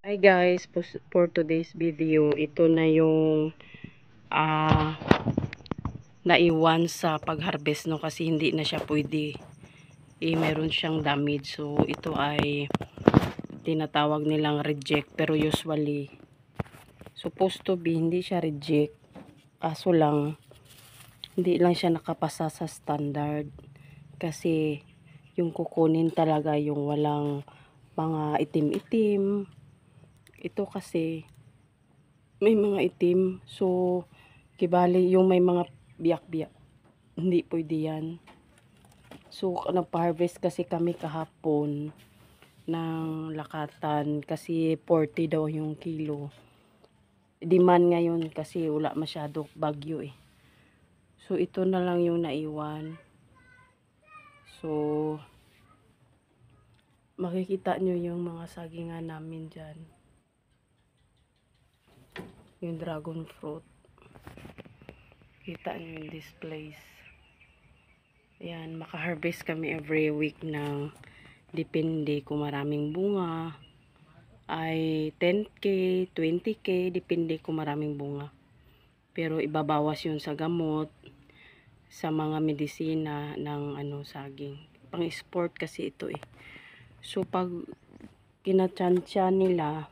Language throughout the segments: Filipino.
Hi guys, for today's video, ito na yung naiwan sa pag-harvest no, kasi hindi na siya pwede. Meron siyang damage. So ito ay tinatawag nilang reject, pero usually supposed to be hindi siya reject. Kaso lang hindi lang siya nakapasa sa standard. Kasi yung kukunin talaga yung walang mga itim-itim. Ito kasi may mga itim, so kibali yung may mga biyak-biyak, hindi pwede yan. So nagpa-harvest kasi kami kahapon ng lakatan kasi 40 daw yung kilo. Demand ngayon kasi wala masyado bagyo eh. So ito na lang yung naiwan. So makikita nyo yung mga sagingan namin dyan, yung dragon fruit. Kita nyo in this place. Ayan, maka-harvest kami every week ng depende kung maraming bunga. Ay 10k, 20k, depende kung maraming bunga. Pero ibabawas yun sa gamot, sa mga medisina ng saging. Pang-sport kasi ito eh. So pag kinatsansya nila,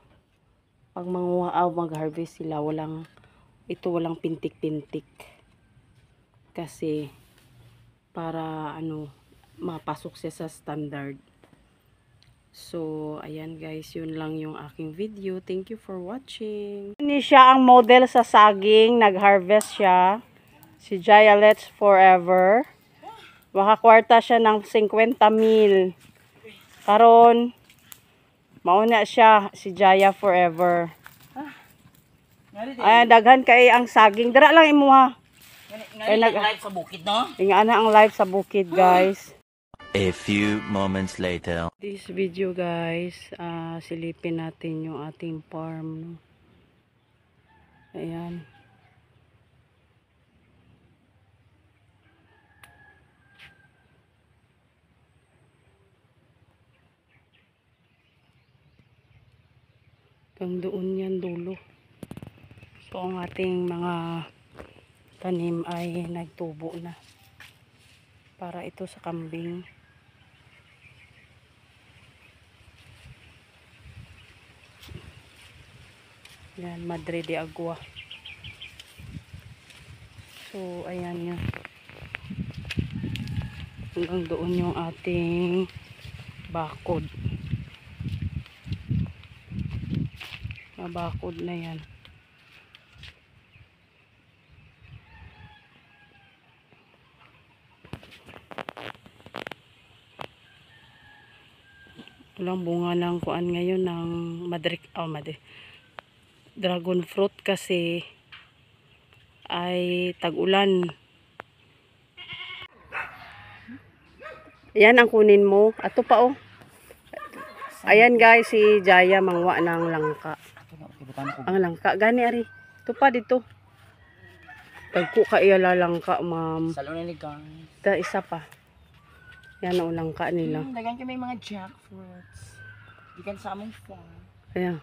pag mag-harvest sila, walang pintik-pintik. Kasi para mapasok siya sa standard. So ayan guys, yun lang yung aking video. Thank you for watching. Ini siya ang model sa saging, nag-harvest siya. Si Jaya Let's Forever. Makakwarta siya ng 50,000. Karon mauna siya si Jaya Forever. Ay daghan kay ang saging. Dara lang imo ha. Live sa bukid, no? Nga na ang live sa bukid, guys. A few moments later. This video, guys, silipin natin yung ating farm. Ayan. Hanggang doon yan dulo. So ang ating mga tanim ay nagtubo na. Para ito sa kambing. Yan, Madre de Agua. So ayan yan. Hanggang doon yung ating bakod. Bakod na yan. Walang bunga ng kuan ngayon ng dragon fruit kasi ay tag-ulan. Ayan ang kunin mo. Ato pa oh. Ayan guys, si Jaya mangwa ng langka. Ang langka gani ari. Ito pa dito. Tagko ka iyala langka, ma'am. Salon ni guys. Ta isa pa. Yan ang langka nila. Dagan kami mga jackfruits. Gikan sa among farm. Ayan.